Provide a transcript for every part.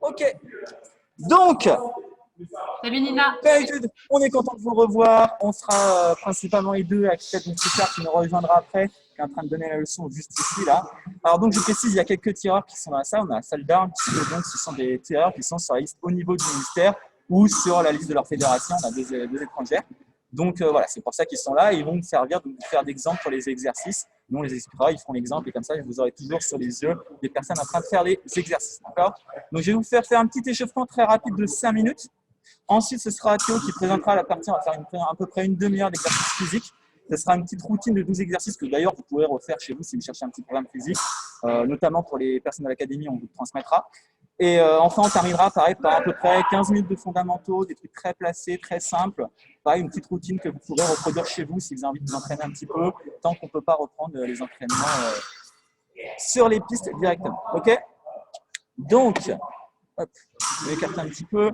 Ok. Donc, Salut Nina. on est content de vous revoir. On sera principalement les deux avec peut-être une petite qui nous rejoindra après, qui est en train de donner la leçon juste ici, là. Alors donc, je précise, il y a quelques tireurs qui sont dans la salle. On a la salle d'armes, donc ce sont des tireurs qui sont sur la liste au niveau du ministère ou sur la liste de leur fédération. On a deux étrangères. Donc voilà, c'est pour ça qu'ils sont là et ils vont nous servir de faire d'exemple pour les exercices. Nous, on les expliquera, ils feront l'exemple et comme ça, vous aurez toujours sur les yeux des personnes en train de faire les exercices. D'accord? Donc, je vais vous faire un petit échauffement très rapide de 5 minutes. Ensuite, ce sera Théo qui présentera la partie. On va faire à peu près une demi-heure d'exercice physique. Ce sera une petite routine de 12 exercices que d'ailleurs vous pourrez refaire chez vous si vous cherchez un petit programme physique, notamment pour les personnes de l'académie, on vous le transmettra. Et enfin, on terminera pareil par à peu près 15 minutes de fondamentaux, des trucs très placés, très simples. Pareil, une petite routine que vous pourrez reproduire chez vous si vous avez envie de vous entraîner un petit peu, tant qu'on ne peut pas reprendre les entraînements sur les pistes directement. Ok? Donc, hop, je vais écarter un petit peu.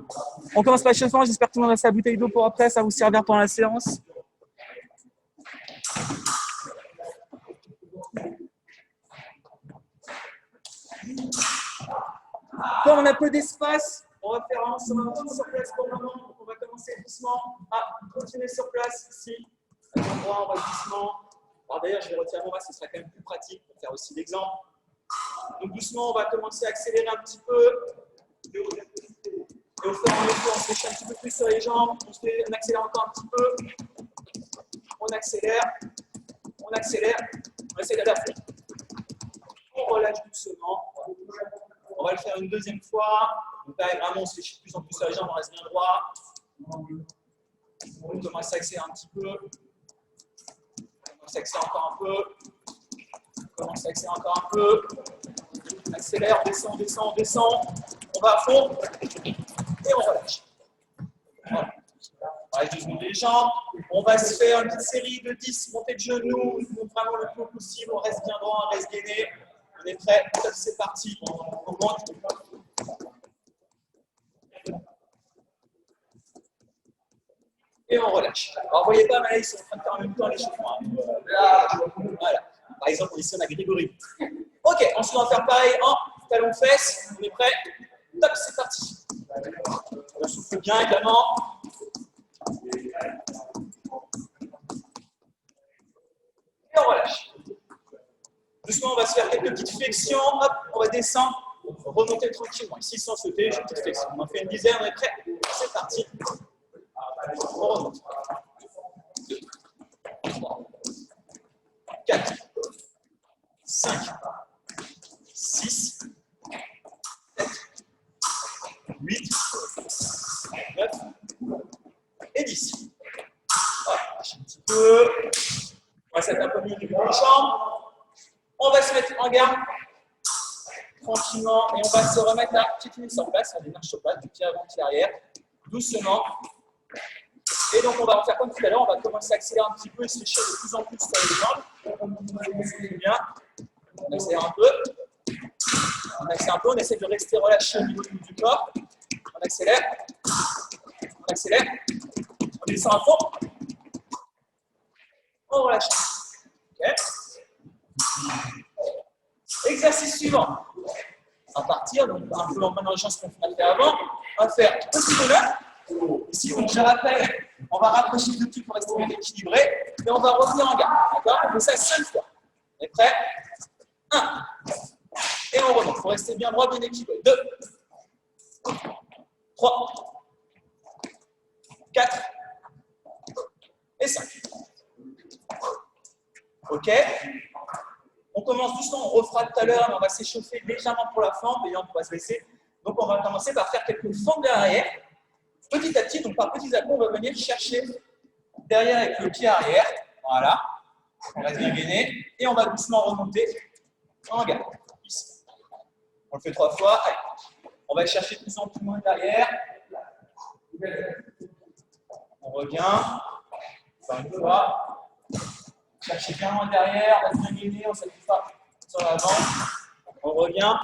On commence par l'échauffement. J'espère que tout le monde a sa bouteille d'eau pour après. Ça va vous servir pendant la séance. Comme on a peu d'espace, on va faire vraiment sur place pour le moment. Donc on va commencer doucement à continuer sur place ici. À l'endroit, on va doucement. Alors d'ailleurs, je vais retirer mon masque, ce sera quand même plus pratique pour faire aussi l'exemple. Donc doucement, on va commencer à accélérer un petit peu. Et au fur et à mesure, on se lâche un petit peu plus sur les jambes. On accélère encore un petit peu. On accélère. On accélère. On essaie d'aller à fond. On relâche doucement. On va le faire une deuxième fois. Donc là, vraiment, on se lâche de plus en plus sur les jambes. On reste bien droit. On commence à accélérer un petit peu. On commence à accélérer encore un peu. On commence à accélérer encore un peu. On accélère, on descend, on descend, on descend. On va à fond. Et on relâche. Voilà. On reste 2 secondes les jambes. On va se faire une petite série de 10 montées de genoux. Donc vraiment le plus possible. On reste bien droit, on reste gainé. On est prêt. C'est parti. On monte. Et on relâche. Alors, vous ne voyez pas, mais là, ils sont en train de faire en même temps l'échauffement. Voilà. Par exemple, ici, on a Grégory. Ok, ensuite, on va faire pareil en talons-fesses. On est prêt. Top, c'est parti. On souffle bien également. Et on relâche. Doucement, on va se faire quelques petites flexions. Hop, on va descendre. Remonter tranquillement. Ici, sans sauter, j'ai une petite flexion. On en fait une dizaine, on est prêt. C'est parti. On remonte. 2, 3, 4, 5, 6, 7, 8, 9 et 10. Voilà, lâche un petit peu. On va se mettre un peu mieux du bout des jambes. On va se mettre en garde tranquillement et on va se remettre à petite mise en place. On démarche sur place, du pied avant, pied arrière, doucement. Et donc, on va en faire comme tout à l'heure. On va commencer à accélérer un petit peu et se lécher de plus en plus sur les jambes. Bien. On accélère un peu. On accélère un peu. On essaie de rester relâché au niveau du corps. On accélère. On accélère. On descend à fond. On relâche. OK. Exercice suivant. On va partir. Donc, un peu en maintenant les gens ce qu'on a fait avant. On va faire petit bonheur. Ici, donc, je rappelle, on va rapprocher le pied pour rester bien équilibré. Et on va revenir en garde. D'accord? On fait ça 5 fois. On est prêt? 1. Et on remonte. Il faut rester bien droit, bien équilibré. 2. 3. 4. Et 5. OK? On commence doucement, on refera tout à l'heure, mais on va s'échauffer légèrement pour la fente, et on va se baisser. Donc, on va commencer par faire quelques fentes derrière. Petit à petit, donc par petits à petits, on va venir chercher derrière avec le pied arrière. Voilà. On va bien gainer. Et on va doucement remonter en garde. Ici. On le fait 3 fois. Allez. On va chercher de plus en plus loin derrière. On revient. Encore une fois. Cherchez bien loin derrière. On va bien gainer. On s'appuie pas sur l'avant. On revient.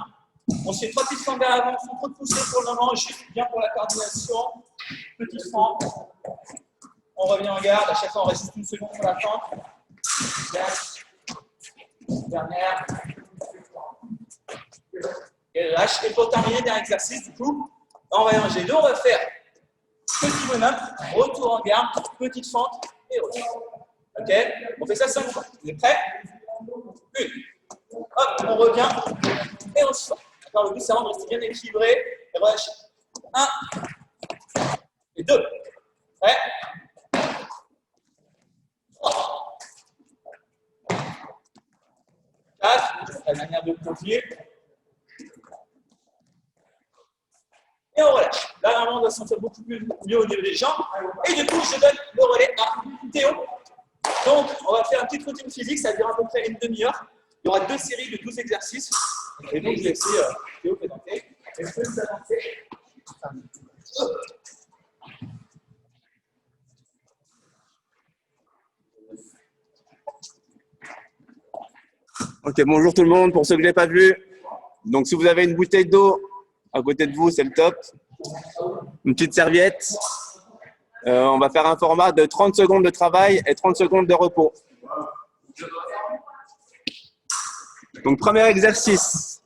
On se fait 3 petites fentes vers l'avant sans trop de pousser pour le moment, juste bien pour la coordination. Petite fente. On revient en garde. À chaque fois, on reste juste une seconde sur la fente. Dernière. Et relâche. Et pour terminer, dernier exercice, du coup, on va mélanger deux. On va faire petit bonhomme, retour en garde, petite fente et relâche. Ok? On fait ça 5 fois. Vous êtes prêts? 1. Hop, on revient et on se sort. D'accord? Le but, c'est vraiment de rester bien équilibré et relâcher. 1 et 2. Prêts? 3. 4. C'est la manière de continuer. Et on relâche. Là, normalement, on doit se sentir beaucoup plus mieux au niveau des jambes. Et du coup, je donne le relais à Théo. Donc, on va faire une petite routine physique, ça dure à peu près une demi-heure. Il y aura 2 séries de 12 exercices. Et donc, je vais laisser Théo présenter. Est-ce que vous avancez? Ok, bonjour tout le monde, pour ceux que je n'ai pas vu. Donc, si vous avez une bouteille d'eau à côté de vous, c'est le top. Une petite serviette. On va faire un format de 30 secondes de travail et 30 secondes de repos. Donc, premier exercice.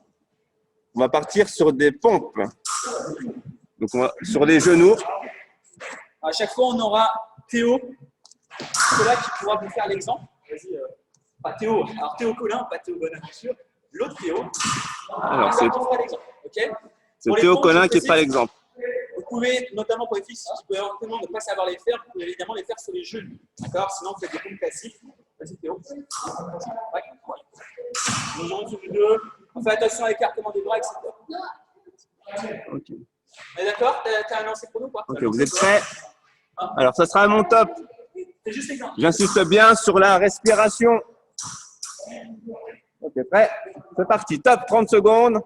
On va partir sur des pompes. Donc, sur les genoux. À chaque fois, on aura Théo, là qui pourra vous faire l'exemple. Vas-y, pas Théo, alors Théo Collin, pas Théo Bonin, bien sûr. L'autre Théo. Alors, c'est Collin Théo Collin qui fera l'exemple. Vous pouvez, notamment pour les filles, si vous pouvez éventuellement ne pas savoir les faire, vous pouvez évidemment les faire sur les genoux. D'accord? Sinon, vous faites des pompes classiques. Vas-y, Théo. Ouais. Nous aurons tous les deux. On fait attention à l'écartement des bras, etc. Ok, Mais d'accord? T'as un lancé chrono ou pas? ok, vous êtes prêts? Alors, ça sera mon top. C'est juste l'exemple. J'insiste bien sur la respiration. Ok, prêt? C'est parti. Top, 30 secondes.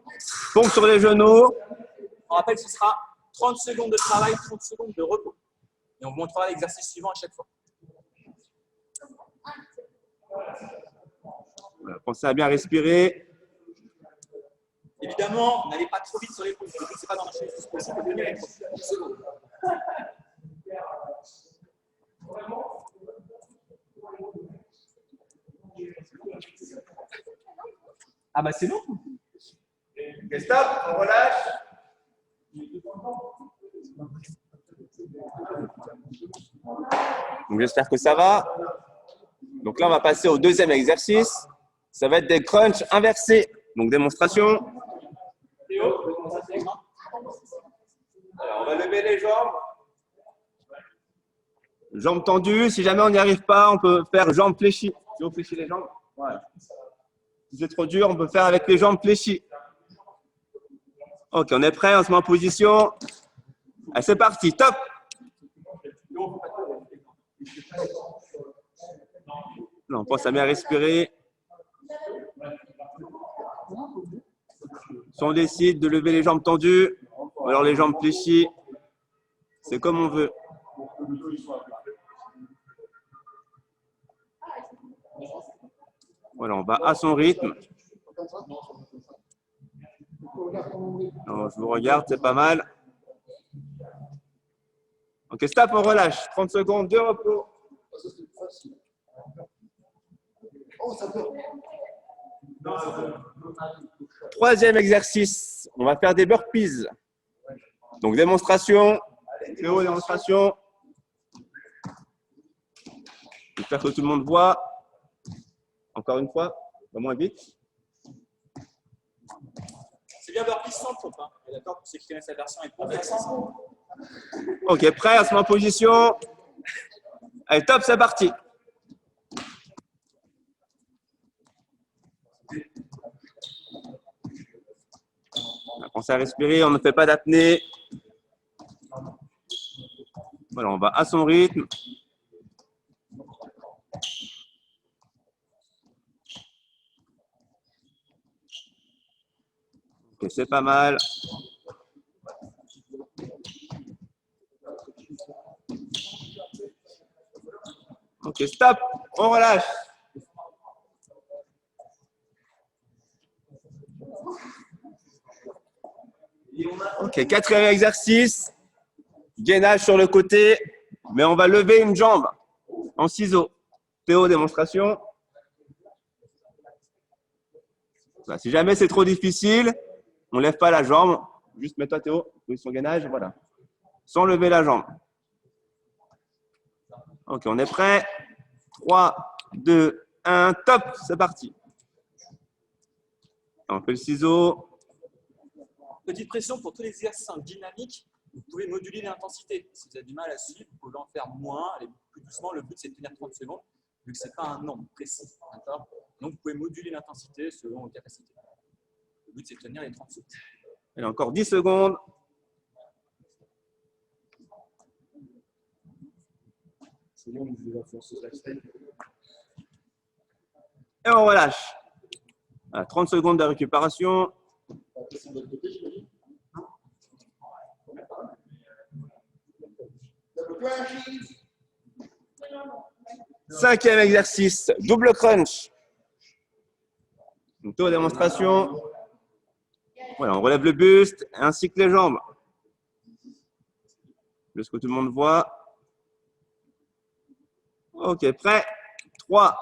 Pompe sur les genoux. On rappelle, ce sera 30 secondes de travail, 30 secondes de repos. Et on vous montrera l'exercice suivant à chaque fois. Voilà, pensez à bien respirer. Évidemment, n'allez pas trop vite sur les pouces. Le but, c'est pas d'enchaîner le plus possible, de tenir les 30 secondes. Ah bah c'est bon. Ok, stop, on relâche. Donc, j'espère que ça va. Donc là, on va passer au deuxième exercice. Ça va être des crunchs inversés. Donc, démonstration. Théo, Alors, on va lever les jambes. Jambes tendues. Si jamais on n'y arrive pas, on peut faire jambes fléchies. Si on fléchit les jambes. Voilà. Si c'est trop dur, on peut faire avec les jambes fléchies. Ok, on est prêt, on se met en position. Allez, c'est parti, top. Non, on pense à bien respirer. Si on décide de lever les jambes tendues, ou alors les jambes fléchies, c'est comme on veut. Voilà, on va à son rythme. Alors, je vous regarde, c'est pas mal. Ok, stop, on relâche. 30 secondes de repos. Troisième exercice, on va faire des burpees. Donc, démonstration. Théo, démonstration. J'espère que tout le monde voit. Encore une fois, va moins vite. c'est bien burpees sans pompe. Hein. D'accord? Pour ceux qui connaissent la version avec pompe, c'est sans. Ok, prêt, on se met en position. Allez, top, c'est parti. On a pensé à respirer, on ne fait pas d'apnée. Voilà, on va à son rythme. Ok, c'est pas mal. Ok, stop, on relâche. Ok, quatrième exercice. Gainage sur le côté, mais on va lever une jambe en ciseaux. Théo, On ne lève pas la jambe. Juste mets-toi Théo, position gainage, voilà. Sans lever la jambe. Ok, on est prêt. 3, 2, 1, top, c'est parti. On fait le ciseau. Petite pression pour tous les exercices dynamiques. Vous pouvez moduler l'intensité. Si vous avez du mal à suivre, vous pouvez en faire moins, aller plus doucement. Le but, c'est de tenir 30 secondes, vu que ce n'est pas un nombre précis. Donc, vous pouvez moduler l'intensité selon vos capacités. Le but, c'est de tenir les 30 secondes. Et encore 10 secondes. Et on relâche. Voilà, 30 secondes de récupération. Cinquième exercice, double crunch. Donc, Théo, démonstration. Voilà, on relève le buste ainsi que les jambes. Juste que tout le monde voit. Ok, prêt. 3,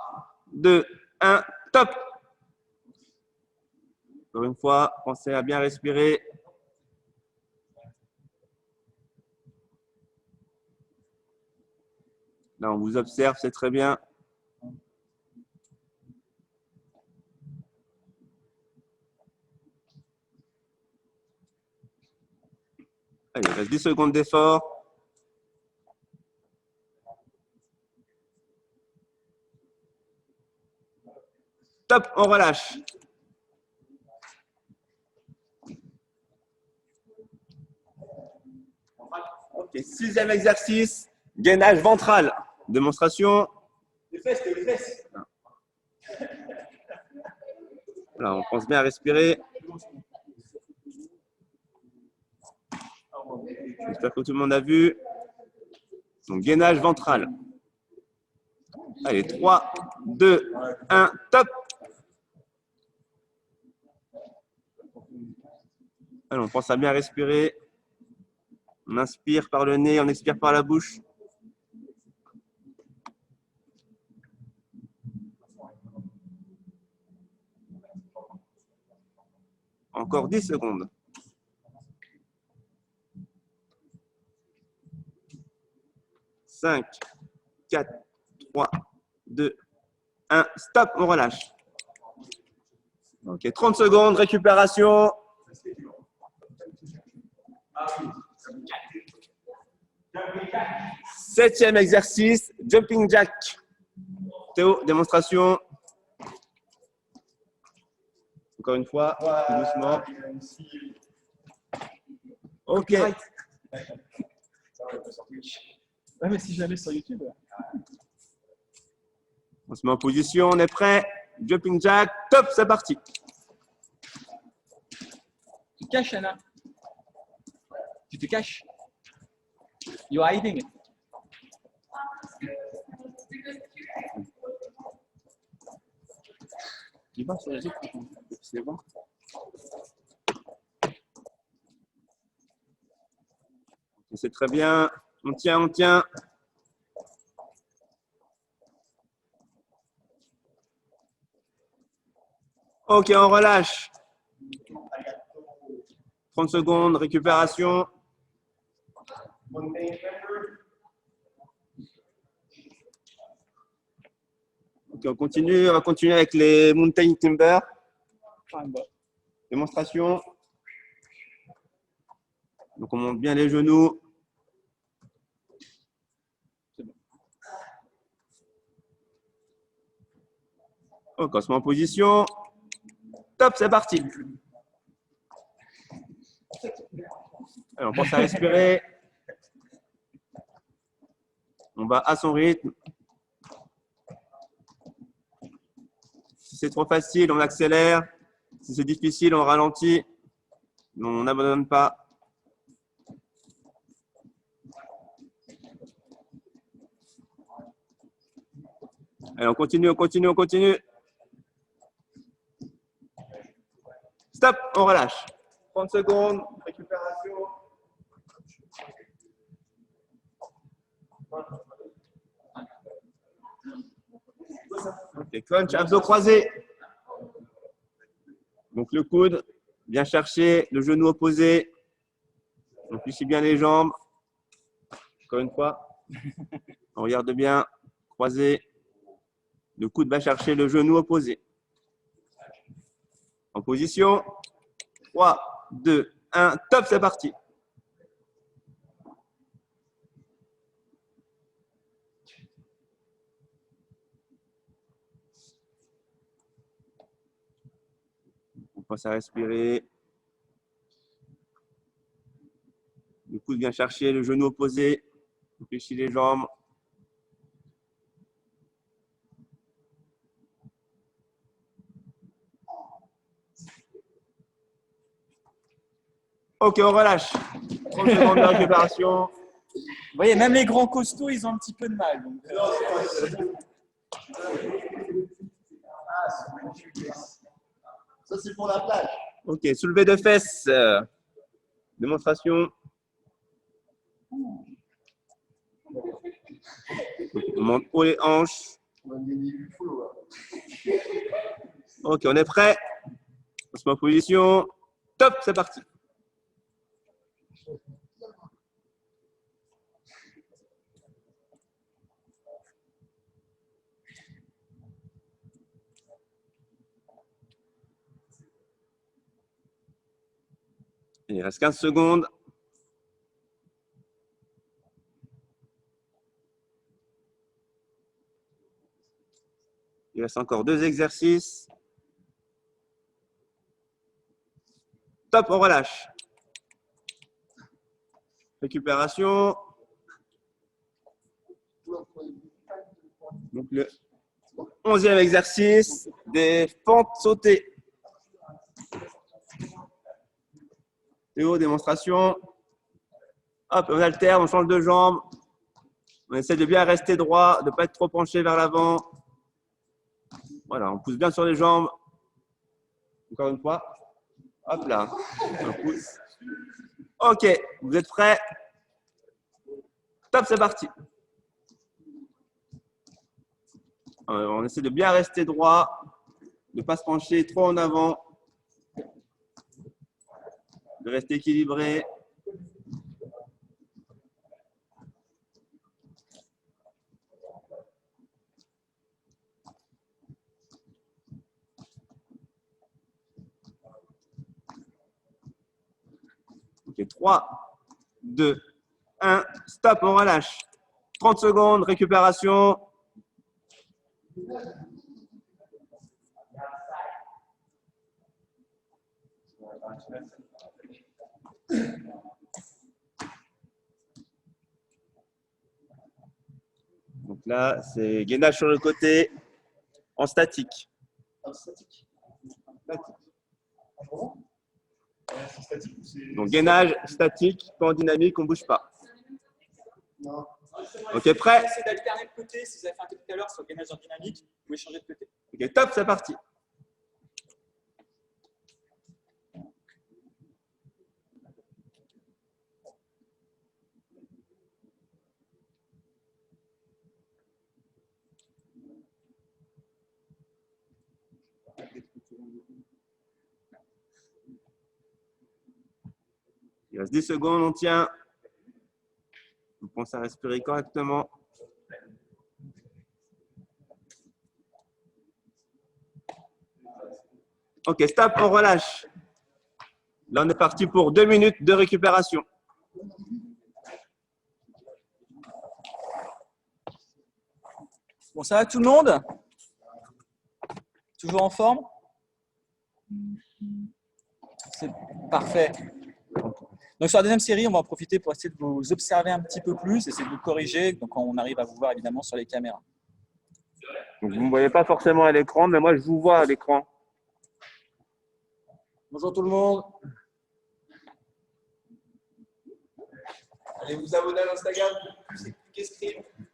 2, 1, top. Encore une fois, pensez à bien respirer. Là, on vous observe, c'est très bien. Allez, il reste 10 secondes d'effort. Top, on relâche. Ok, sixième exercice, gainage ventral. Démonstration. Les fesses. Là, on pense bien à respirer. J'espère que tout le monde a vu. Donc, gainage ventral. Allez, 3, 2, 1, top. Allez, on pense à bien respirer. On inspire par le nez, on expire par la bouche. Encore 10 secondes. 5, 4, 3, 2, 1. Stop, on relâche. Ok, 30 secondes, récupération. Septième exercice, jumping jack. Théo, démonstration. Encore une fois, tout doucement. Ok. Ouais, mais si je la mets sur YouTube. On se met en position, on est prêt. Jumping jack, top, c'est parti. Tu te caches, Anna. Tu te caches. You're hiding. Il va sur les autres. C'est bon. C'est très bien. On tient, on tient. Ok, on relâche. 30 secondes, récupération. Ok, on va continuer avec les mountain timber. Démonstration. Donc, on monte bien les genoux. Ok, on se met en position. Top, c'est parti. Alors, on pense à respirer. On va à son rythme. Si c'est trop facile, on accélère. Si c'est difficile, on ralentit. On n'abandonne pas. Allez, on continue, on continue, on continue. Stop, on relâche. 30 secondes, récupération. Ok, crunch, abdos croisés. Donc le coude Bien chercher le genou opposé. On fléchit bien les jambes. Encore une fois. On regarde bien. Croisé. Le coude va chercher le genou opposé. En position. 3, 2, 1. Top, c'est parti. On passe à respirer. Le coude vient chercher le genou opposé. On fléchit les jambes. Ok, on relâche. 30 secondes de récupération. Vous voyez, même les grands costauds, ils ont un petit peu de mal. Donc, Ça, c'est pour la plage. Ok, soulevé de fesses. Démonstration. On monte haut les hanches. On va gagner 8 follow. Ok, on est prêt. On se met en position. Top, c'est parti. Il reste 15 secondes. Il reste encore 2 exercices. Top, on relâche. Récupération. Donc le 11e exercice, des fentes sautées. Théo, démonstration. Hop, on alterne, on change de jambe. On essaie de bien rester droit, de ne pas être trop penché vers l'avant. Voilà, on pousse bien sur les jambes. Encore une fois. Hop là. On pousse. Ok, vous êtes prêts? Top, c'est parti. On essaie de bien rester droit, de ne pas se pencher trop en avant, de rester équilibré. Ok, 3, 2, 1, stop, on relâche. 30 secondes, récupération. Donc là, c'est gainage sur le côté en statique. Statique. C'est statique ou c'est. Donc gainage statique, pas en dynamique, on ne bouge pas. Non. Ok, prêt? essayez d'alterner de côté. Si vous avez fait un peu tout à l'heure sur le gainage en dynamique, vous pouvez changer de côté. Ok, top, c'est parti. Il reste 10 secondes, on tient. On pense à respirer correctement. Ok, stop, on relâche. Là, on est parti pour 2 minutes de récupération. Bon, ça va tout le monde? Toujours en forme? C'est parfait. Donc sur la deuxième série, on va en profiter pour essayer de vous observer un petit peu plus, essayer de vous corriger, donc on arrive à vous voir évidemment sur les caméras. Donc, vous ne me voyez pas forcément à l'écran, mais moi, je vous vois à l'écran. Bonjour tout le monde. Allez vous abonner à l'Instagram.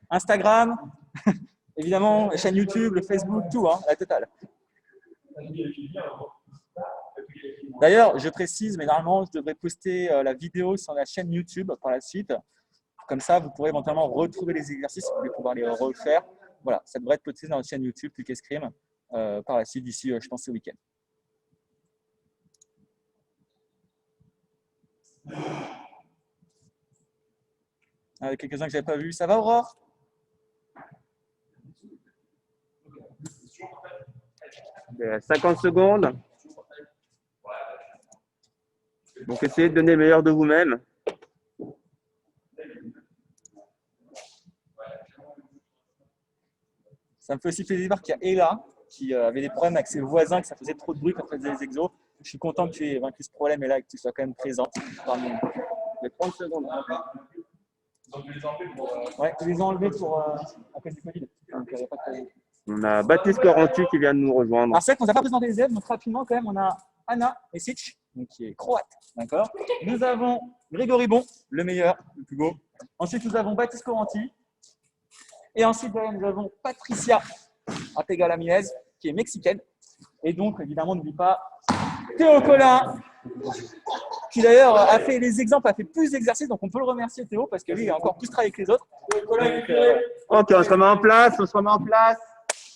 Instagram, évidemment, la chaîne YouTube, le Facebook, tout, hein, la totale. D'ailleurs, je précise, mais normalement, je devrais poster la vidéo sur la chaîne YouTube par la suite. Comme ça, vous pourrez éventuellement retrouver les exercices, vous allez pouvoir les refaire. Voilà, ça devrait être posté dans la chaîne YouTube, Quick Escrime, par la suite d'ici, je pense, ce week-end. Ah, quelques-uns que j'avais pas vus. Ça va, Aurore? Il y a 50 secondes. Donc, essayez de donner le meilleur de vous-même. Ça me fait aussi plaisir qu'il y a Ella qui avait des problèmes avec ses voisins, que ça faisait trop de bruit quand elle faisait les exos. Je suis content que tu aies vaincu ce problème et là que tu sois quand même présente parmi nous. Il y a 30 secondes. Ouais, ils les ont enlevés pour, à cause du Covid. Donc, il y a pas de problème. On a Baptiste Coranti qui vient de nous rejoindre. Alors, c'est vrai qu'on ne nous a pas présenté les élèves, donc rapidement, quand même, on a Anna Mesic, donc qui est croate. D'accord. Nous avons Grégory Bon, le meilleur, le plus beau. Ensuite, nous avons Baptiste Coranti. Et ensuite, derrière, nous avons Patricia Artegalamines, qui est mexicaine. Et donc, évidemment, n'oublie pas Théo Collin, qui d'ailleurs a fait les exemples, a fait plus d'exercices. Donc, on peut le remercier, Théo, parce que lui, il a encore plus travaillé que les autres. Ok, on se remet en place, on se remet en place.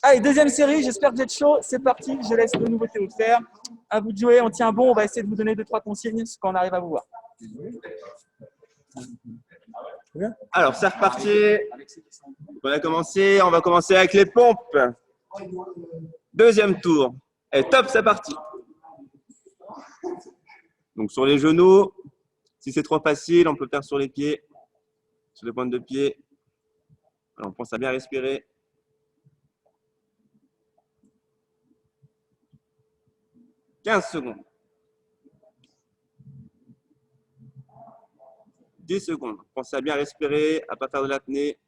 Allez, deuxième série, j'espère que vous êtes chaud. C'est parti, je laisse de nouveau Théo faire. À vous de jouer, on tient bon, on va essayer de vous donner 2-3 consignes quand on arrive à vous voir. Alors, c'est reparti. On a commencé, on va commencer avec les pompes. Deuxième tour. Et top, c'est parti. Donc, sur les genoux, si c'est trop facile, on peut faire sur les pieds, sur les pointes de pied. Alors, on pense à bien respirer. 15 secondes. 10 secondes. Pensez à bien respirer, à ne pas faire de l'apnée.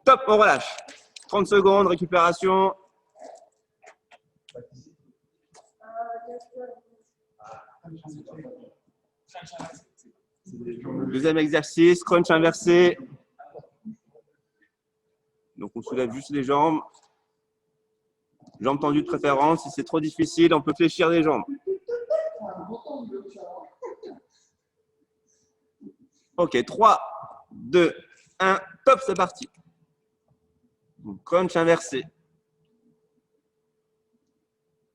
Top, on relâche. 30 secondes, récupération. Deuxième exercice, crunch inversé. Donc, on soulève juste les jambes. Jambes tendues de préférence. Si c'est trop difficile, on peut fléchir les jambes. Ok, 3, 2, 1, top, c'est parti. Donc, crunch inversé.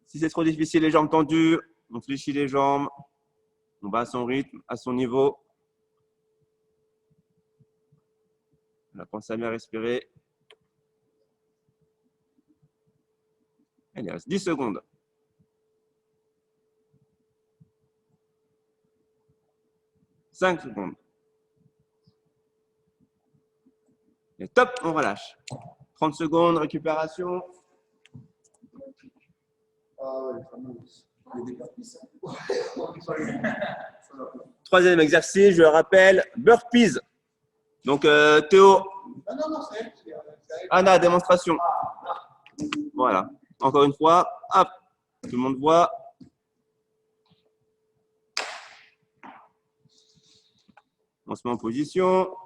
Si c'est trop difficile, les jambes tendues, on fléchit les jambes. On va à son rythme, à son niveau. On va penser à bien respirer. Il reste 10 secondes. 5 secondes. Et top, on relâche. 30 secondes, récupération. Troisième exercice, je le rappelle, burpees. Donc, Théo. Anna, démonstration. Voilà. Encore une fois, hop, tout le monde voit. On se met en position.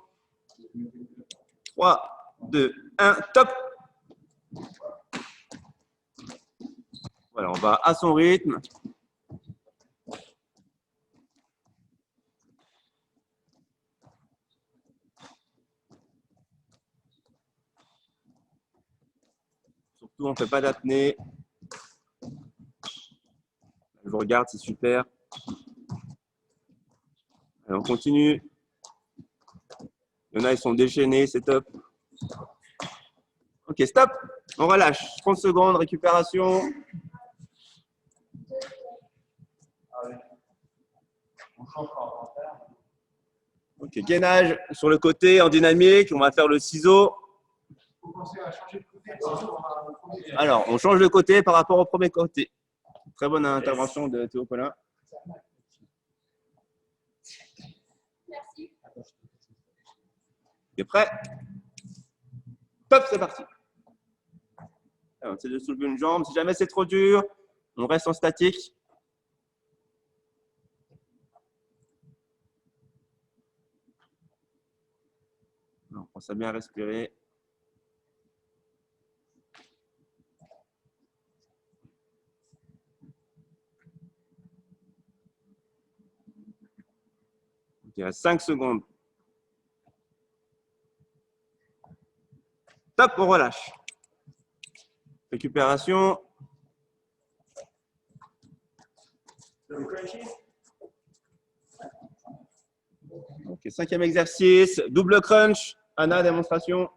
3, 2, 1, top. Voilà, on va à son rythme. Surtout, on ne fait pas d'apnée. Je vous regarde, c'est super. Allez, on continue. Il y en a, ils sont déchaînés, c'est top. Ok, stop. On relâche. 30 secondes, récupération. Ok, gainage sur le côté en dynamique. On va faire le ciseau. Alors, on change de côté par rapport au premier côté. Très bonne intervention de Théo Collin. Merci. Tu es prêt? Top, c'est parti. Alors, on essaie de soulever une jambe. Si jamais c'est trop dur, on reste en statique. On pense à bien respirer. Il reste 5 secondes. Top, on relâche. Récupération. Ok, 5e exercice, double crunch. Anna, démonstration.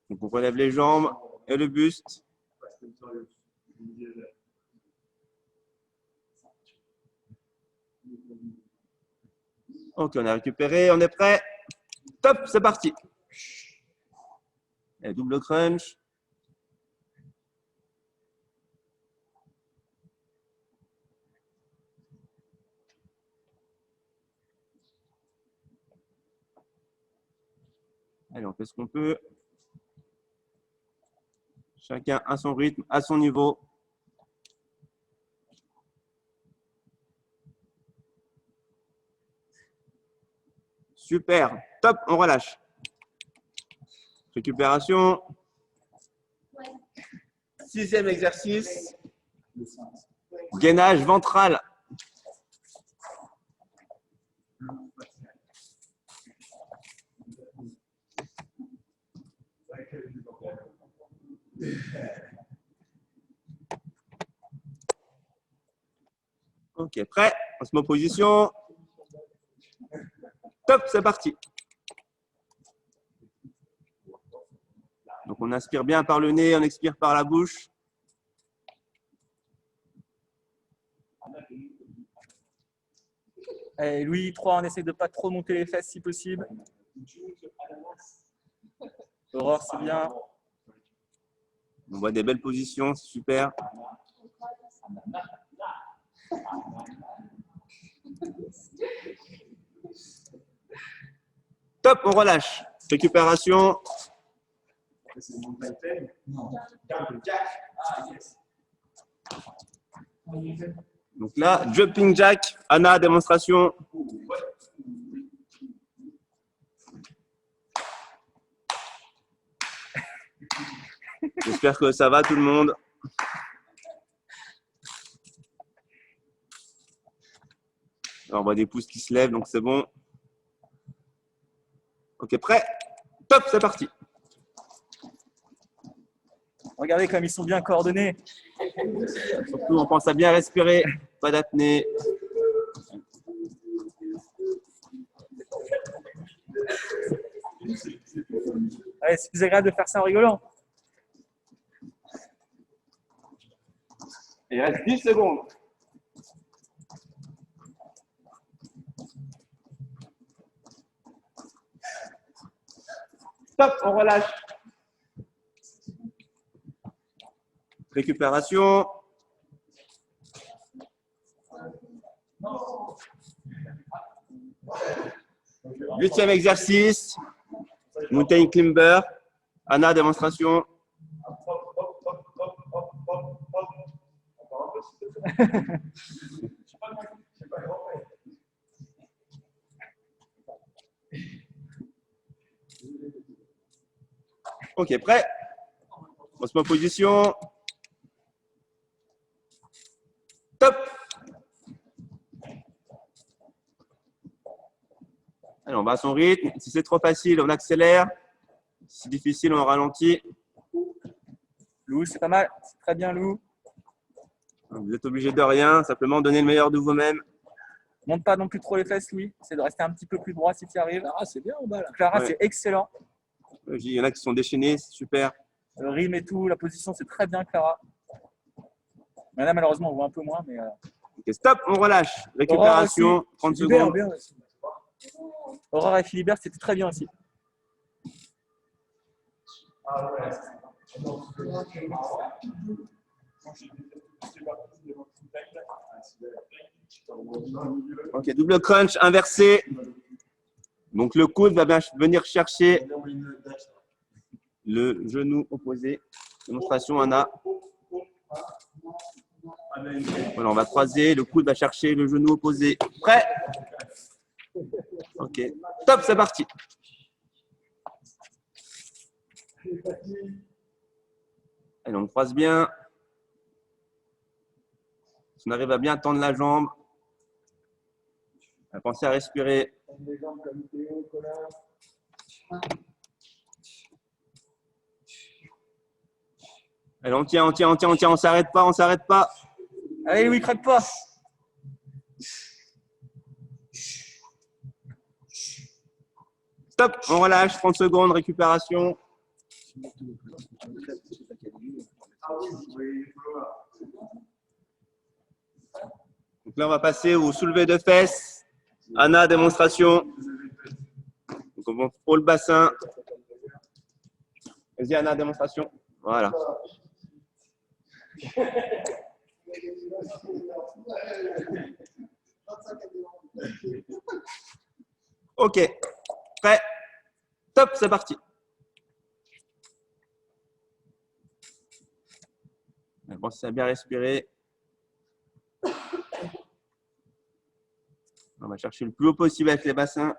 Donc, on relève les jambes et le buste. Ok, on a récupéré, on est prêt. Top, c'est parti. Et double crunch. Allez, on fait ce qu'on peut. Chacun à son rythme, à son niveau. Super. Top, on relâche. Récupération. 6e exercice. Gainage ventral. Ok, prêt? On se met en position. Top, c'est parti. Donc, on inspire bien par le nez, on expire par la bouche. Allez, Louis, 3, on essaie de pas trop monter les fesses si possible. Aurore, c'est bien. On voit des belles positions, c'est super. Top, on relâche. Récupération. Donc là, jumping jack. Anna, démonstration. J'espère que ça va tout le monde. Alors, on voit des pouces qui se lèvent, donc c'est bon. Ok, prêt? Top, c'est parti. Regardez comme ils sont bien coordonnés. Surtout, on pense à bien respirer, pas d'apnée. Ouais, c'est plus agréable de faire ça en rigolant. Il reste 10 secondes. Stop, on relâche. Récupération. Huitième exercice. Mountain climber. Anna, démonstration. Ok, prêt? On se met en position. Top! Allez, on va à son rythme. Si c'est trop facile, on accélère. Si c'est difficile, on ralentit. Lou, c'est pas mal. C'est très bien, Lou. Vous n'êtes obligé de rien, simplement donner le meilleur de vous-même. Monte pas non plus trop les fesses, Louis. C'est de rester un petit peu plus droit si tu y arrives. Ah, c'est bien en bas là. Clara, Ouais. c'est excellent. Il y en a qui sont déchaînés, c'est super. Le rythme et tout, la position, c'est très bien, Clara. Mais là, malheureusement, on voit un peu moins. Mais Ok, stop, on relâche. Récupération, 30 Super secondes. bien aussi. Aurore et Philibert, c'était très bien aussi. Ok, double crunch inversé. Donc le coude va bien venir chercher le genou opposé. Démonstration, Anna. Voilà, on va croiser. Le coude va chercher le genou opposé. Prêt? Ok. Top, c'est parti. Allez, on croise bien. Si on arrive à bien tendre la jambe, pensez à respirer. Allez, on tient, on s'arrête pas, on s'arrête pas. Allez, Louis, craque pas. Stop, on relâche, 30 secondes, récupération. Donc là, on va passer au soulevé de fesses. Anna, démonstration. Donc on monte pour le bassin. Vas-y, Anna, démonstration. Voilà. Ok. Prêt. Top, c'est parti. Pensez à bien respirer. On va chercher le plus haut possible avec les bassins.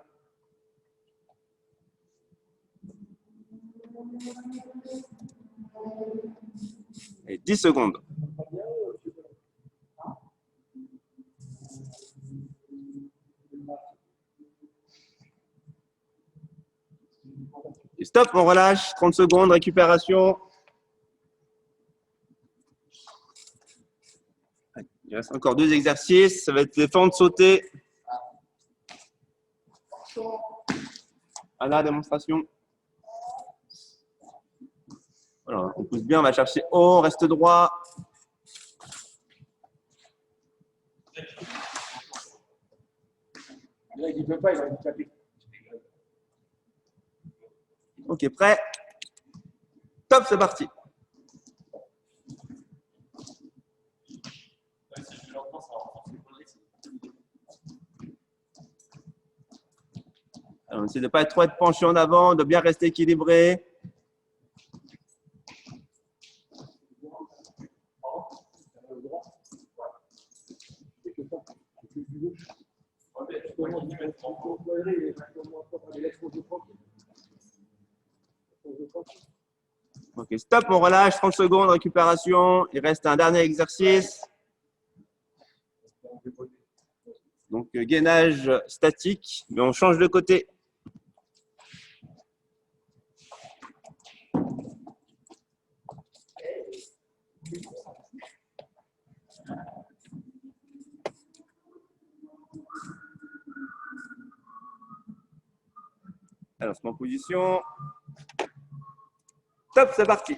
Et 10 secondes. Et stop, on relâche. 30 secondes, récupération. Il reste encore 2 exercices. Ça va être les fentes sautées. Anna, démonstration. Voilà, on pousse bien, on va chercher haut, on reste droit. Il ne peut pas, il va vous taper. Ok, prêt. Top, c'est parti. Alors, on essaie de ne pas être trop penché en avant, de bien rester équilibré. Ok, stop, on relâche, 30 secondes, récupération. Il reste un dernier exercice. Donc, gainage statique, mais on change de côté. Alors, c'est en position. Top, c'est parti.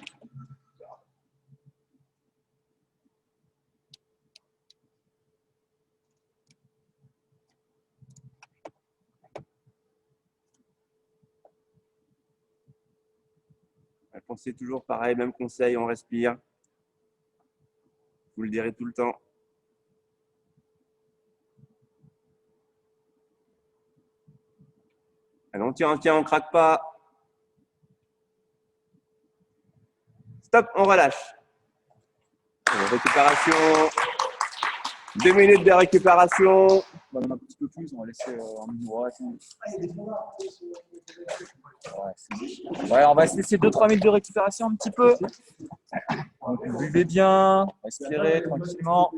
Pensez toujours pareil, même conseil, on respire. Vous le direz tout le temps. Allez, on tient, on craque pas. Stop, on relâche. Alors, récupération. 2 minutes de récupération. On va en un petit peu plus, on va laisser en ligne droite. Ouais, on va se laisser 2-3 minutes de récupération un petit peu. Donc, buvez bien, respirez tranquillement.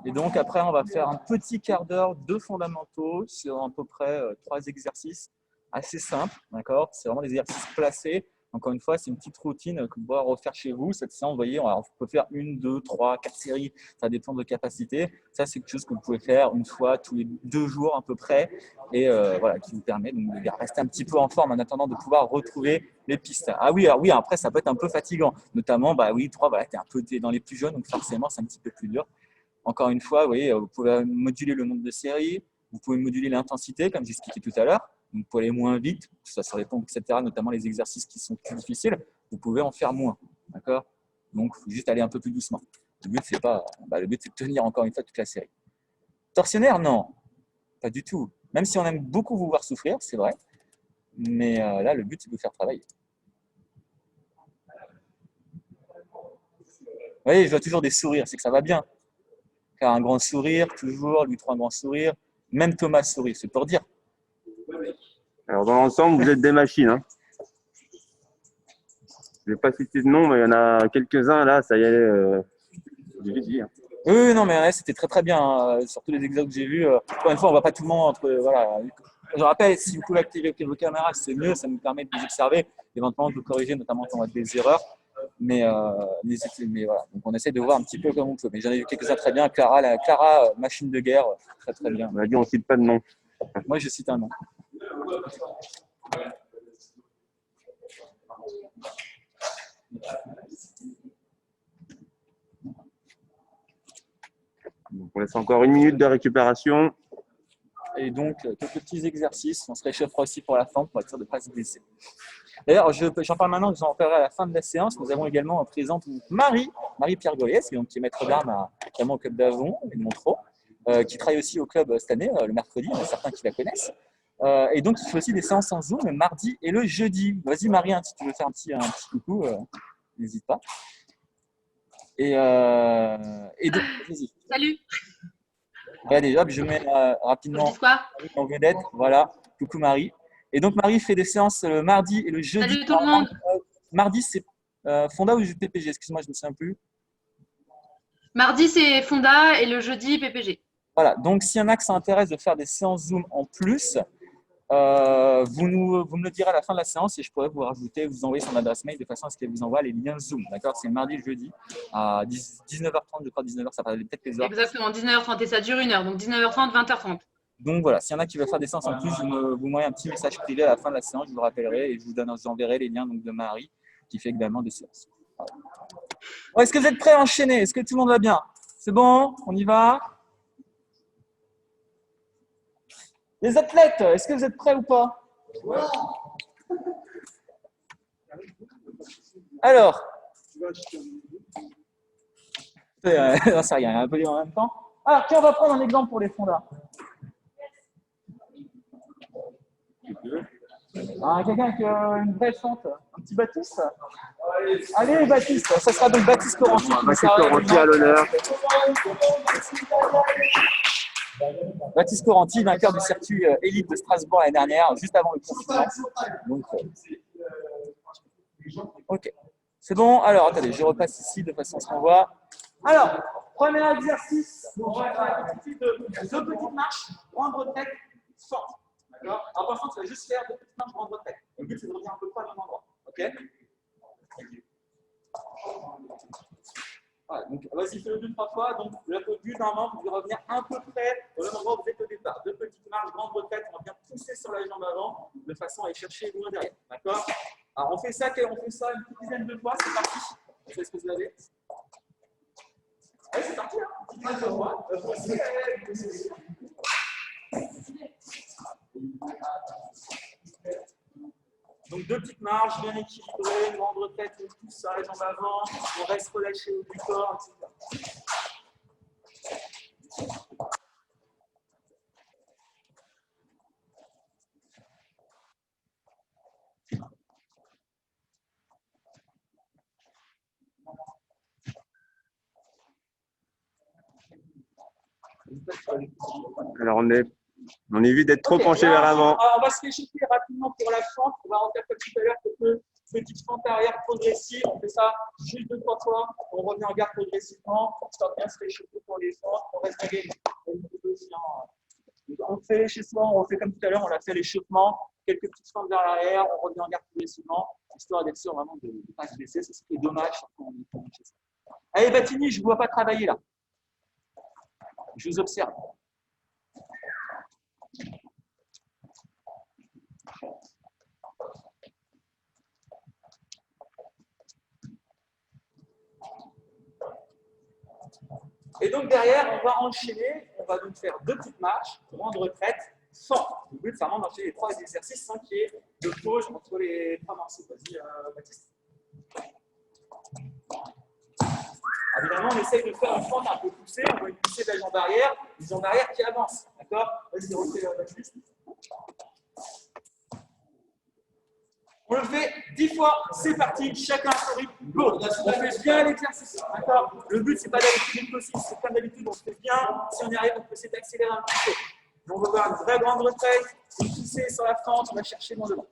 Et donc, après, on va faire un petit quart d'heure de fondamentaux sur à peu près 3 exercices assez simples. D'accord ? C'est vraiment des exercices placés. Encore une fois, c'est une petite routine que vous pouvez refaire chez vous. Cette séance, vous voyez, on peut faire 1, 2, 3, 4 séries. Ça dépend de capacité. Ça, c'est quelque chose que vous pouvez faire une fois tous les 2 jours à peu près. Et voilà, qui vous permet donc, de rester un petit peu en forme en attendant de pouvoir retrouver les pistes. Ah oui, alors oui, après, ça peut être un peu fatigant. Notamment, bah oui, 3, voilà, t'es dans les plus jeunes, donc forcément, c'est un petit peu plus dur. Encore une fois, vous voyez, vous pouvez moduler le nombre de séries, vous pouvez moduler l'intensité, comme j'expliquais tout à l'heure. Donc, pour aller moins vite, ça sur les pompes, etc., notamment les exercices qui sont plus difficiles, vous pouvez en faire moins. D'accord ? Donc, il faut juste aller un peu plus doucement. Le but, c'est pas, le but, c'est de tenir encore une fois toute la série. Torsionnaire, non, pas du tout. Même si on aime beaucoup vous voir souffrir, c'est vrai. Mais là, le but, c'est de vous faire travailler. Vous voyez, je vois toujours des sourires, c'est que ça va bien. Car un grand sourire, toujours, lui 3 grands sourires. Même Thomas sourit, c'est pour dire. Alors, dans l'ensemble, vous êtes des machines. Hein. Je ne vais pas citer de nom, mais il y en a quelques-uns là, ça y est, je vais dire. Oui, non, mais ouais, c'était très très bien. Hein. Surtout les exemples que j'ai vus. Encore une fois, on ne voit pas tout le monde entre. Voilà. Je rappelle, si vous pouvez activer vos caméras, c'est mieux, ça nous permet de vous observer, éventuellement de vous corriger, notamment quand on a des erreurs. Mais voilà. Donc on essaie de voir un petit peu comme on peut. Mais j'en ai vu quelques-uns très bien. Clara, machine de guerre, très très bien. On a dit on cite pas de nom. Moi, je cite un nom. Donc, on laisse encore 1 minute de récupération. Et donc, quelques petits exercices. On se réchauffera aussi pour la fin pour être sûr de ne pas se blesser. D'ailleurs, j'en parle maintenant, je vous en parlerai à la fin de la séance. Nous avons également en présente Marie-Pierre Goyès, qui est maître d'armes notamment au club d'Avon et de Montreux, qui travaille aussi au club cette année, le mercredi, il y en a certains qui la connaissent. Et donc, il fait aussi des séances en Zoom le mardi et le jeudi. Vas-y, Marie, si tu veux faire un petit coucou, n'hésite pas. Et donc, vas-y. Salut. Allez, hop, je mets rapidement Quoi en vedette. Voilà, coucou Marie. Et donc, Marie fait des séances le mardi et le jeudi. Salut tout le monde. Mardi, c'est Fonda ou PPG? Excuse-moi, je ne me souviens plus. Mardi, c'est Fonda et le jeudi, PPG. Voilà, donc s'il y en a qui s'intéressent de faire des séances Zoom en plus, vous me le direz à la fin de la séance et je pourrais vous rajouter, vous envoyer son adresse mail de façon à ce qu'elle vous envoie les liens Zoom. D'accord? C'est mardi et jeudi à 19h30, je crois 19h, ça paraît peut-être les heures. Exactement, 19h30 et ça dure 1 heure, donc 19h30, 20h30. Donc voilà, s'il y en a qui veulent faire des séances en plus, vous m'envoyez un petit message privé à la fin de la séance, je vous rappellerai et je vous enverrai les liens donc, de Marie qui fait également des séances. Voilà. Bon, est-ce que vous êtes prêts à enchaîner? Est-ce que tout le monde va bien? C'est bon? On y va? Les athlètes, est-ce que vous êtes prêts ou pas? Alors, non, ça rien, un peu en même temps. Ah, tiens, on va prendre un exemple pour les fondas. Ah, quelqu'un avec une vraie fente, un petit Baptiste. Allez, Baptiste, ça sera donc Baptiste Coranti. Baptiste Coranti à l'honneur. Baptiste Coranti, vainqueur du circuit élite de Strasbourg l'année dernière, juste avant le confinement. Donc, ok, c'est bon. Alors, attendez, je repasse ici de façon à ce qu'on voit. Alors, premier exercice, on va faire deux petites marches, grande retraite, forte. D'accord? Alors, par contre, tu vas juste faire deux petites marches, grande retraite. Le but, c'est de revenir un peu près au même endroit. Ok? Voilà, donc vas-y, fais-le 2-3 fois. Donc, le but, normalement, vous devez revenir un peu près au même endroit où vous êtes au départ. Deux petites marches, grande retraite, on va bien pousser sur la jambe avant, de façon à aller chercher loin derrière. D'accord? Alors, on fait ça une petite dizaine de fois, c'est parti. Vous savez ce que vous avez? Allez, c'est parti, hein? Petite marche de fois. Donc, deux petites marches bien équilibrées, une grande retraite, on pousse sur la jambe avant, on reste relâché au bout du corps, etc. Alors on évite d'être trop penché vers l'avant. On va se réchauffer rapidement pour la fente. On va en faire comme tout à l'heure quelques petites fentes arrière progressives. On fait ça juste 2-3 fois. On revient en garde progressivement. On bien se réchauffer pour les fentes. On reste réglé. On fait chez soi, on fait comme tout à l'heure, on a fait l'échauffement, quelques petites fentes vers l'arrière, on revient en garde progressivement, histoire d'être sûr vraiment de ne pas se blesser. Ça serait dommage quand on est chez soi. Allez, Batini, je ne vois pas travailler là. Je vous observe. Et donc derrière, on va enchaîner, on va donc faire deux petites marches, grande retraite, forte. Le but, c'est vraiment d'enchaîner les 3 exercices sans qu'il y ait de pause entre les 3 morceaux. Vas-y, Baptiste. Évidemment, on essaye de faire une fente un peu poussée, on va pousser de la jambe arrière, les jambes arrière qui avancent. D'accord? Vas-y, refais Baptiste. On le fait 10 fois, c'est parti, chacun son rythme, go. On fait bien l'exercice, d'accord? Le but, c'est pas d'aller plus vite possible, c'est comme d'habitude, on se fait bien. Si on y arrive, on peut essayer d'accélérer un petit peu. Donc, on va faire une vraie grande retraite, une poussée sur la fente, on va chercher loin devant.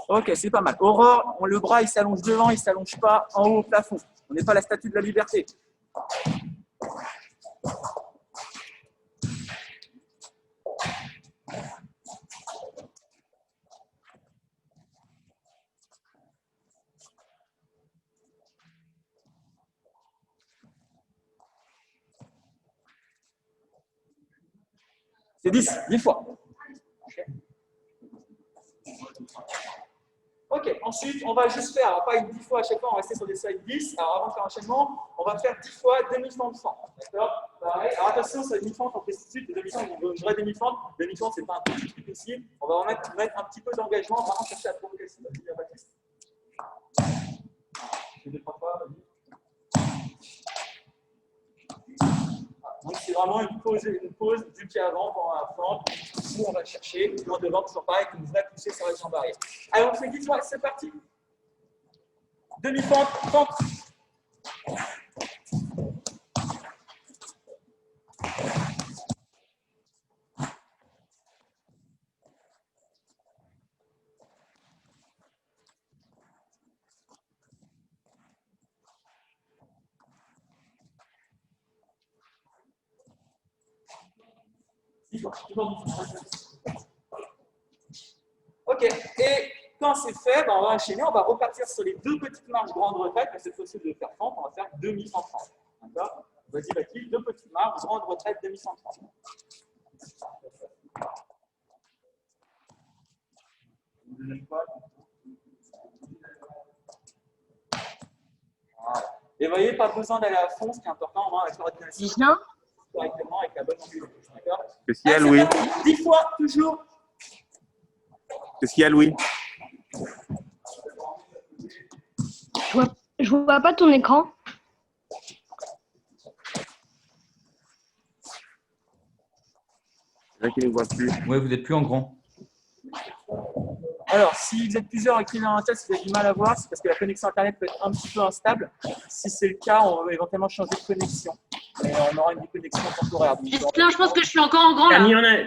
Ok, c'est pas mal. Aurore, le bras il s'allonge devant, il ne s'allonge pas en haut au plafond. On n'est pas la statue de la liberté. C'est 10 fois. Ok, ensuite, on va juste faire, on va pas être 10 fois à chaque fois, on va rester sur des slides 10. Alors, avant de faire l'enchaînement, on va faire 10 fois demi-fente fente. D'accord? Pareil. Alors, attention, sur les demi-fentes, on fait tout de suite des demi-fentes, une vraie demi-fente. Demi-fente, c'est pas un petit truc ici. On va en mettre un petit peu d'engagement, vraiment chercher la provocation. Vas-y, Baptiste. Je fais 2-3 fois, vas-y. Donc, c'est vraiment une pause du pied avant pendant la fente, où on va chercher, et en devant, toujours pareil, avec une vraie poussée sur la jambe arrière. Allez, on fait 10 fois, c'est parti. Demi-fente, fente. Ok, et quand c'est fait, ben on va enchaîner, on va repartir sur les deux petites marches grande retraite, mais cette fois-ci, de faire fente, on va faire demi-130. D'accord? Vas-y, Baptiste, deux petites marches, grande retraite, demi-130. Voilà. Et vous voyez, pas besoin d'aller à fond, ce qui est important, on va la coordination correctement avec la bonne angulation. D'accord? Qu'est-ce qu'il y a, Louis? 10 fois, toujours. Qu'est-ce qu'il y a, Louis? Je vois pas ton écran. Il y en a qui ne voient plus. Oui, vous n'êtes plus en grand. Alors, si vous êtes plusieurs à écrire dans un test, vous avez du mal à voir, c'est parce que la connexion Internet peut être un petit peu instable. Si c'est le cas, on va éventuellement changer de connexion. Et on aura une connexion temporaire. Gislain, je pense que je suis encore en grand là.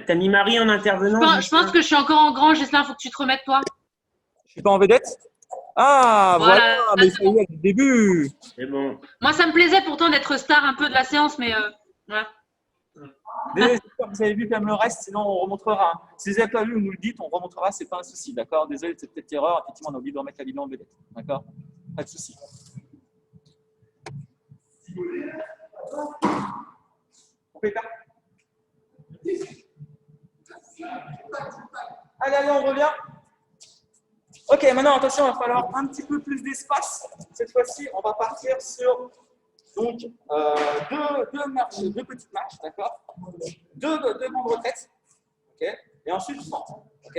T'as mis Marie en intervenant. Je pense que je suis encore en grand, Gislain, il faut que tu te remettes toi. Je suis pas en vedette? Ah, voilà, Voilà, mais c'est ça y est, du début. C'est bon. Moi, ça me plaisait pourtant d'être star un peu de la séance, mais voilà. Désolé, j'espère que vous avez vu quand même le reste, sinon on remontrera. Si vous n'avez pas vu, vous nous le dites, on remontrera, c'est pas un souci, d'accord? Désolé, c'est peut-être erreur, effectivement, on a oublié de remettre la vidéo en vedette, d'accord? Pas de souci. On fait pas. Allez, on revient. Ok, maintenant, attention, il va falloir un petit peu plus d'espace. Cette fois-ci, on va partir sur donc, deux petites marches, d'accord? Deux grandes retraites, ok? Et ensuite fente, ok?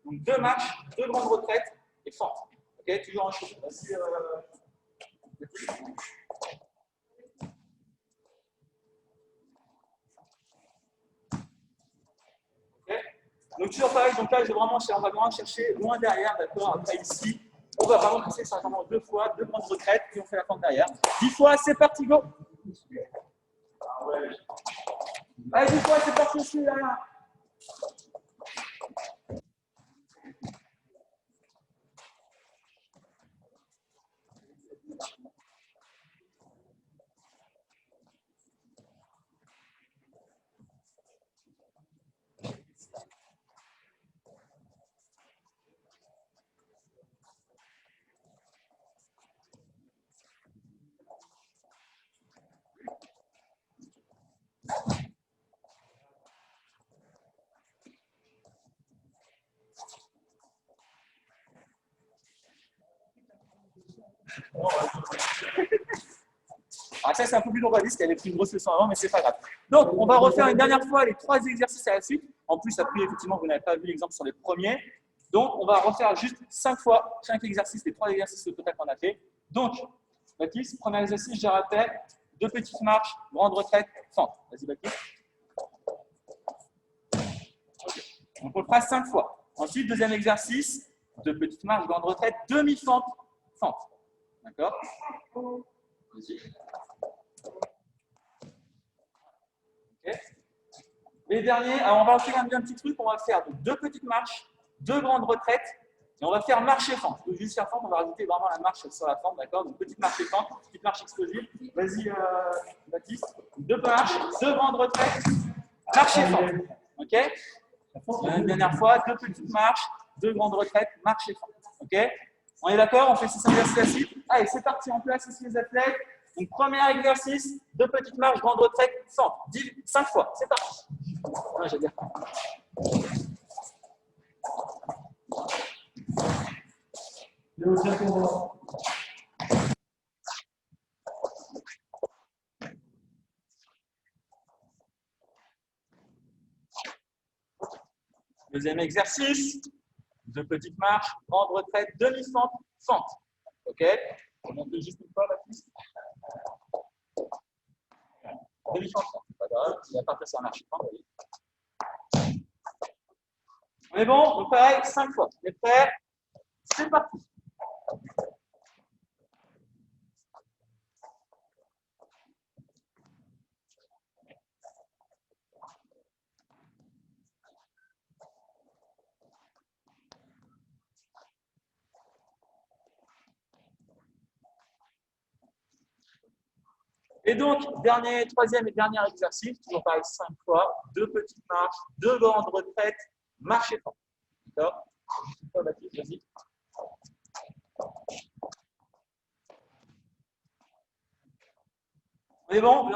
Donc deux marches, deux grandes retraites et fente, ok? Toujours en chaud. Vas-y, ok? Donc toujours pareil, donc là, on va vraiment chercher loin derrière, d'accord? Après ici, on va vraiment passer simplement deux fois, deux grandes retraites, puis on fait la fente derrière. 10 fois, c'est parti, go! Allez, 10 fois, c'est parti aussi, derrière. Alors ça, c'est un peu plus long à dire, parce qu'elle avait pris une grosse leçon avant, mais c'est pas grave. Donc, on va refaire une dernière fois les 3 exercices à la suite. En plus, après, effectivement, vous n'avez pas vu l'exemple sur les premiers. Donc, on va refaire juste 5 fois, 5 exercices, les 3 exercices au total qu'on a fait. Donc, Baptiste, premier exercice, je rappelle, 2 petites marches, grande retraite, fente. Vas-y, Baptiste. Okay. Donc, on le fera 5 fois. Ensuite, deuxième exercice, 2 petites marches, grande retraite, demi-fente, fente. D'accord? Vas-y. Okay. Les derniers, alors on va faire un petit truc, on va faire 2 petites marches, 2 grandes retraites, et on va faire marche et fente. Donc, juste faire fente, on va rajouter vraiment la marche sur la fente, d'accord? Donc, petite marche et fente, petite marche explosive. Vas-y, Baptiste. 2 marches, 2 grandes retraites, marche et fente. Ok? Une dernière fois, 2 petites marches, 2 grandes retraites, marche et fente. Ok? On est d'accord? On fait 6 exercices à suite. Allez, c'est parti, en place ici les athlètes. Donc, premier exercice, 2 petites marches, grande retraite, centre. 5 fois, c'est parti. Ah, j'ai bien. Deuxième exercice, 2 petites marches, grande retraite, demi-centre, centre. OK? On monte juste une fois, Baptiste. Demi-centre, centre, c'est pas grave. Il va partir sur la marche. On est bon? Donc pareil, 5 fois. On est prêt? C'est parti. Et donc, troisième et dernier exercice, toujours pareil 5 fois, 2 petites marches, 2 grandes retraites, marche et temps. D'accord? Vas-y. On est bon?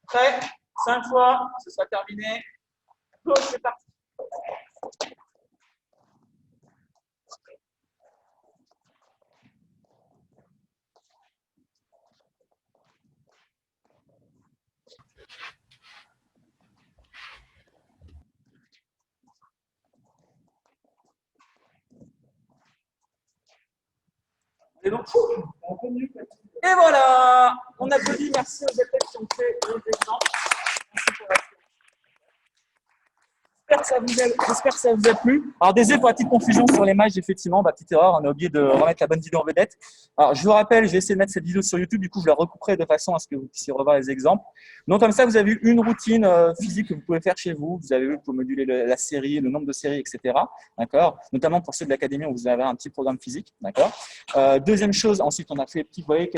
Prêt? 5 fois, ce sera terminé. Go, c'est parti. Et donc, et voilà, on applaudit, merci aux athlètes qui ont fait les exemples. Merci pour la J'espère que ça vous a plu. Alors, désolé pour la petite confusion sur les matchs, effectivement, petite erreur, on a oublié de remettre la bonne vidéo en vedette. Alors, je vous rappelle, j'ai essayé de mettre cette vidéo sur YouTube, du coup, je la recouperai de façon à ce que vous puissiez revoir les exemples. Donc, comme ça, vous avez eu une routine physique que vous pouvez faire chez vous. Vous avez vu pour moduler la série, le nombre de séries, etc. D'accord. Notamment pour ceux de l'académie où vous avez un petit programme physique. D'accord. Deuxième chose, ensuite, on a fait, vous voyez,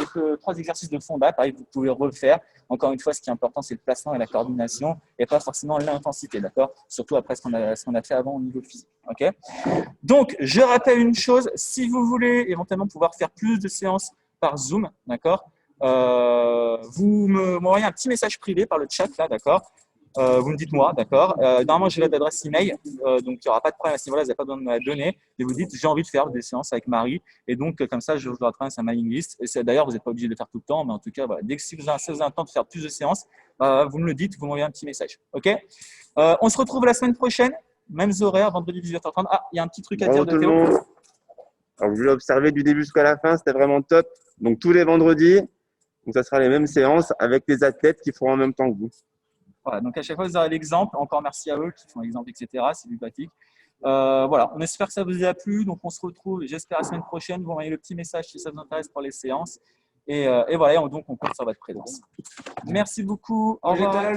3 exercices de fonda. Pareil, vous pouvez refaire. Encore une fois, ce qui est important, c'est le placement et la coordination et pas forcément l'intensité. D'accord. Surtout après ce qu'on a fait avant au niveau physique. Okay. Donc, je rappelle une chose, si vous voulez éventuellement pouvoir faire plus de séances par Zoom, d'accord, vous m'envoyez un petit message privé par le chat, là, d'accord. Vous me dites moi, d'accord. Normalement, j'ai l'adresse email, donc il n'y aura pas de problème à ce niveau-là, vous n'avez pas besoin de me la donner. Et vous dites, j'ai envie de faire des séances avec Marie. Et donc, comme ça, je vous adresse à ma mailing list. Et d'ailleurs, vous n'êtes pas obligé de le faire tout le temps, mais en tout cas, voilà, dès que si vous avez un temps de faire plus de séances, vous me le dites, vous m'envoyez un petit message. OK. On se retrouve la semaine prochaine, mêmes horaires, vendredi 18h30. Ah, il y a un petit truc à dire de Théo. Alors, je l'ai observé du début jusqu'à la fin, c'était vraiment top. Donc, tous les vendredis, donc ça sera les mêmes séances avec des athlètes qui feront en même temps que vous. Voilà, donc à chaque fois, vous aurez l'exemple. Encore merci à eux qui font l'exemple, etc. C'est du pratique. Voilà, on espère que ça vous a plu. Donc, on se retrouve, j'espère, la semaine prochaine. Vous envoyez le petit message si ça vous intéresse pour les séances. Et voilà, donc on compte sur votre présence. Merci beaucoup. Au revoir.